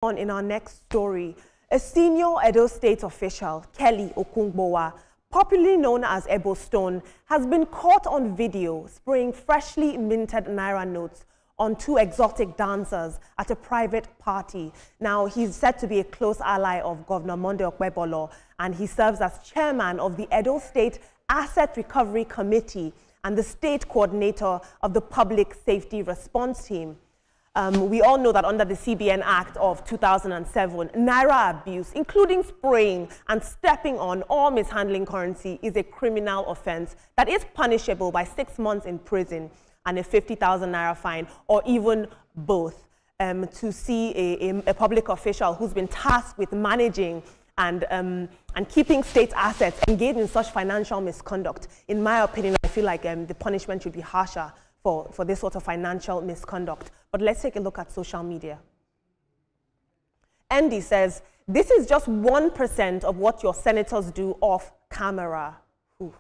On in our next story, a senior Edo State official, Kelly Okungbowa, popularly known as Ebo Stone, has been caught on video spraying freshly minted Naira notes on two exotic dancers at a private party. Now, he's said to be a close ally of Governor Monday Okpebolo, and he serves as chairman of the Edo State Asset Recovery Committee and the state coordinator of the Public Safety Response Team. We all know that under the CBN Act of 2007, Naira abuse, including spraying and stepping on or mishandling currency, is a criminal offense that is punishable by 6 months in prison and a 50,000 Naira fine, or even both. To see a public official who's been tasked with managing and keeping state assets engaged in such financial misconduct, in my opinion, I feel like the punishment should be harsher for this sort of financial misconduct. But let's take a look at social media. Andy says, this is just 1% of what your senators do off camera. Ooh.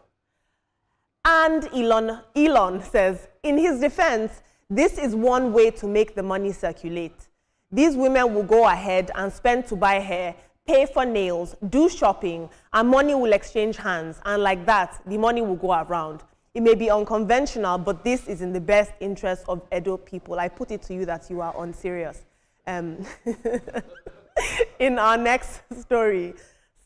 And Elon says, in his defense, this is one way to make the money circulate. These women will go ahead and spend to buy hair, pay for nails, do shopping, and money will exchange hands. And like that, the money will go around. It may be unconventional, but this is in the best interest of Edo people. I put it to you that you are unserious. In our next story,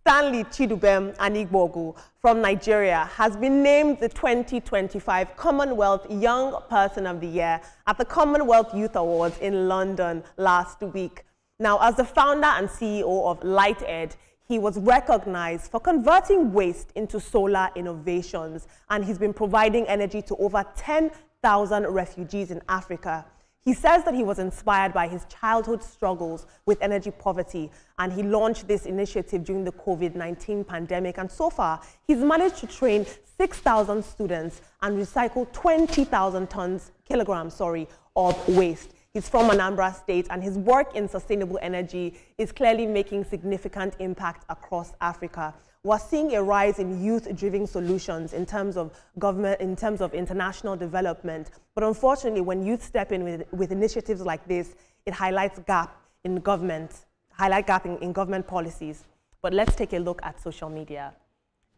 Stanley Chidubem Anigbogu from Nigeria has been named the 2025 Commonwealth Young Person of the Year at the Commonwealth Youth Awards in London last week. Now, as the founder and CEO of LightEd, he was recognized for converting waste into solar innovations, and he's been providing energy to over 10,000 refugees in Africa. He says that he was inspired by his childhood struggles with energy poverty, and he launched this initiative during the COVID-19 pandemic. And so far, he's managed to train 6,000 students and recycle 20,000 kilograms of waste. He's from Anambra State, and his work in sustainable energy is clearly making significant impact across Africa. We're seeing a rise in youth-driven solutions in terms of government, in terms of international development. But unfortunately, when youth step in with initiatives like this, it highlights gap in government, in government policies. But let's take a look at social media.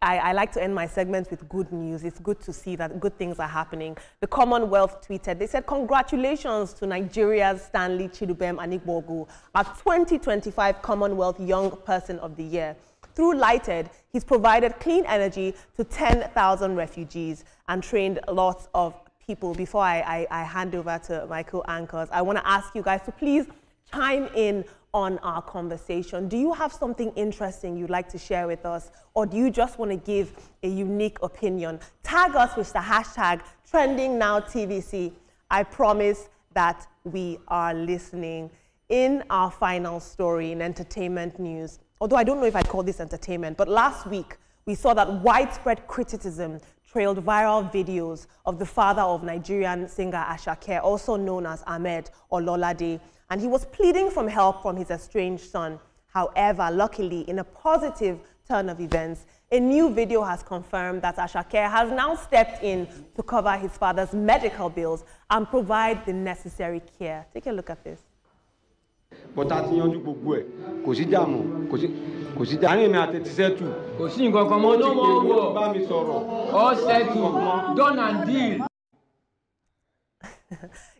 I like to end my segments with good news. It's good to see that good things are happening. The Commonwealth tweeted, they said, congratulations to Nigeria's Stanley Chidubem Anigbogu, our 2025 Commonwealth Young Person of the Year. Through LightEd, he's provided clean energy to 10,000 refugees and trained lots of people. Before I hand over to my co-anchors, I want to ask you guys to please chime in on our conversation. Do you have something interesting you'd like to share with us, or do you just want to give a unique opinion? Tag us with the hashtag TrendingNowTVC. I promise that we are listening. In our final story in entertainment news, although I don't know if I'd call this entertainment, but last week we saw that widespread criticism trailed viral videos of the father of Nigerian singer Asake, also known as Ahmed Ololade, and he was pleading for help from his estranged son. However, luckily, in a positive turn of events, a new video has confirmed that Asake has now stepped in to cover his father's medical bills and provide the necessary care. Take a look at this. But that's yanjú gbogbo ẹ̀ kò sí jàmọ́ kò sí àárín mi àti settle kò sí nǹkan kan mọ́ no more bá mi sọ̀rọ̀ all settle done and deal.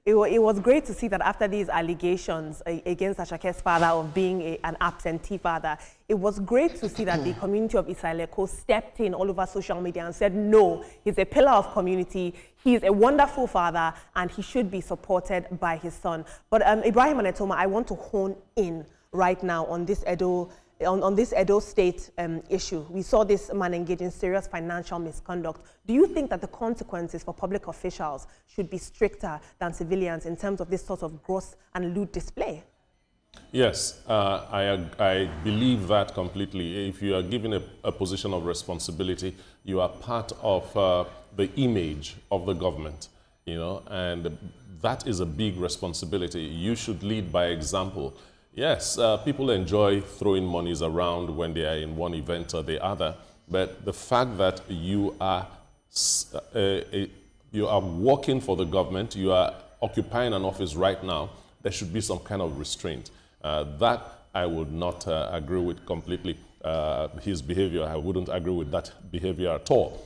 It was great to see that after these allegations against Ashake's father of being an absentee father, it was great to see that the community of Isaleko stepped in all over social media and said, no, he's a pillar of community, he's a wonderful father, and he should be supported by his son. But Ibrahim and Etoma, I want to hone in right now on this Edo State issue. We saw this man engage in serious financial misconduct. Do you think that the consequences for public officials should be stricter than civilians in terms of this sort of gross and lewd display? Yes, I believe that completely. If you are given a position of responsibility, you are part of the image of the government, you know, and that is a big responsibility. You should lead by example. Yes, people enjoy throwing monies around when they are in one event or the other, but the fact that you are working for the government, you are occupying an office right now, there should be some kind of restraint. That I would not agree with completely. His behavior, I wouldn't agree with that behavior at all.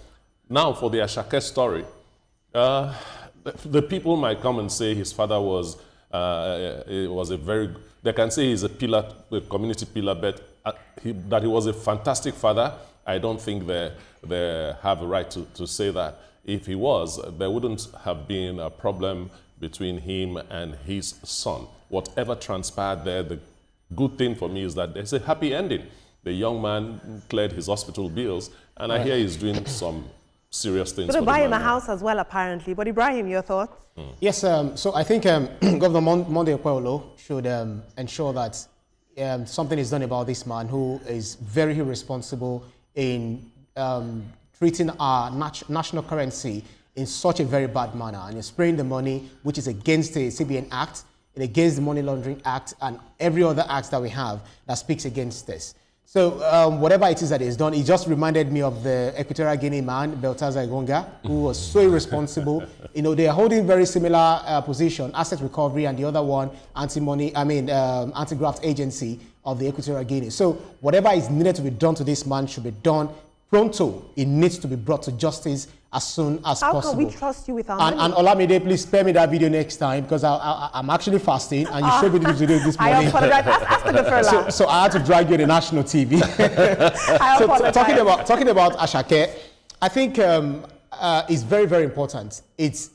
Now, for the Ashake story, the people might come and say his father was a very, they can say he's a pillar, a community pillar, but that he was a fantastic father. I don't think they have a right to say that. If he was, there wouldn't have been a problem between him and his son. Whatever transpired there, the good thing for me is that there's a happy ending. The young man cleared his hospital bills, and I hear he's doing some serious things. Going to buy him a house as well, apparently. But Ibrahim, your thoughts? Yes, so I think Governor Monday Okpebholo should ensure that something is done about this man who is very irresponsible in treating our national currency in such a very bad manner, and is spraying the money, which is against the CBN Act, and against the Money Laundering Act, and every other act that we have that speaks against this. So whatever it is that is done, it just reminded me of the Equatorial Guinea man, Baltazar Igonga, who was so irresponsible. You know, they are holding very similar position, asset recovery, and the other one, anti-graft agency of the Equatorial Guinea. So whatever is needed to be done to this man should be done pronto. It needs to be brought to justice as soon as possible. How can we trust you with our money? And Olamide, please spare me that video next time, because I'm actually fasting, and you showed me this video this morning. I apologize. Ask the fella. So I had to drag you on the national TV. Talking about Ashake, I think it's very, very important. It's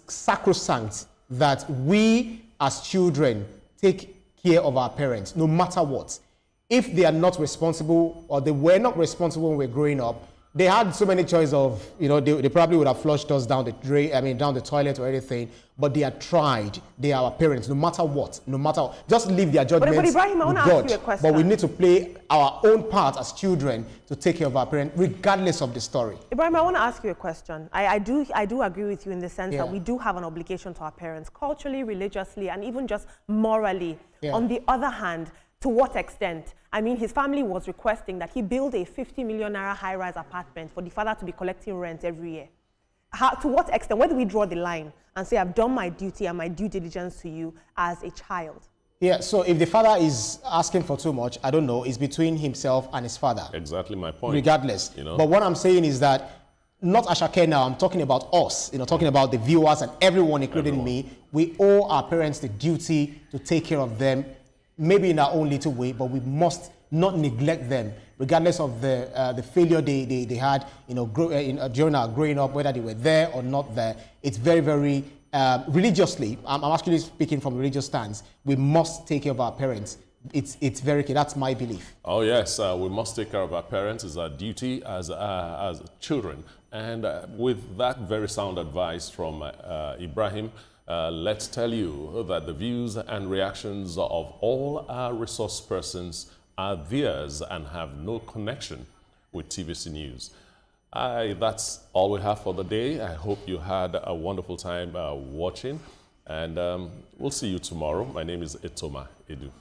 sacrosanct that we as children take care of our parents, no matter what. If they are not responsible, or they were not responsible when we were growing up, they had so many choices of, you know, they probably would have flushed us down the drain, down the toilet or anything, but they had tried. They are our parents, no matter what, just leave their judgments but Ibrahim, I want to ask you a question. But we need to play our own part as children to take care of our parents, regardless of the story. Ibrahim, I want to ask you a question. I do agree with you in the sense that we do have an obligation to our parents, culturally, religiously, and even just morally. Yeah. On the other hand, to what extent? I mean, his family was requesting that he build a 50 million naira high-rise apartment for the father to be collecting rent every year. To what extent? Where do we draw the line and say, I've done my duty and my due diligence to you as a child? Yeah, so if the father is asking for too much, I don't know, it's between himself and his father. Exactly my point. Regardless. You know? But what I'm saying is that, not Ashake now, I'm talking about us, talking about the viewers and everyone, including me. We owe our parents the duty to take care of them, maybe in our own little way, but we must not neglect them, regardless of the failure they had, during our growing up, whether they were there or not there. It's very, very religiously. I'm actually speaking from a religious stance. We must take care of our parents. It's very clear. That's my belief. Oh yes, we must take care of our parents. It's our duty as children. And with that very sound advice from Ibrahim, let's tell you that the views and reactions of all our resource persons are theirs and have no connection with TVC News. That's all we have for the day. I hope you had a wonderful time watching, and we'll see you tomorrow. My name is Etoma Edu.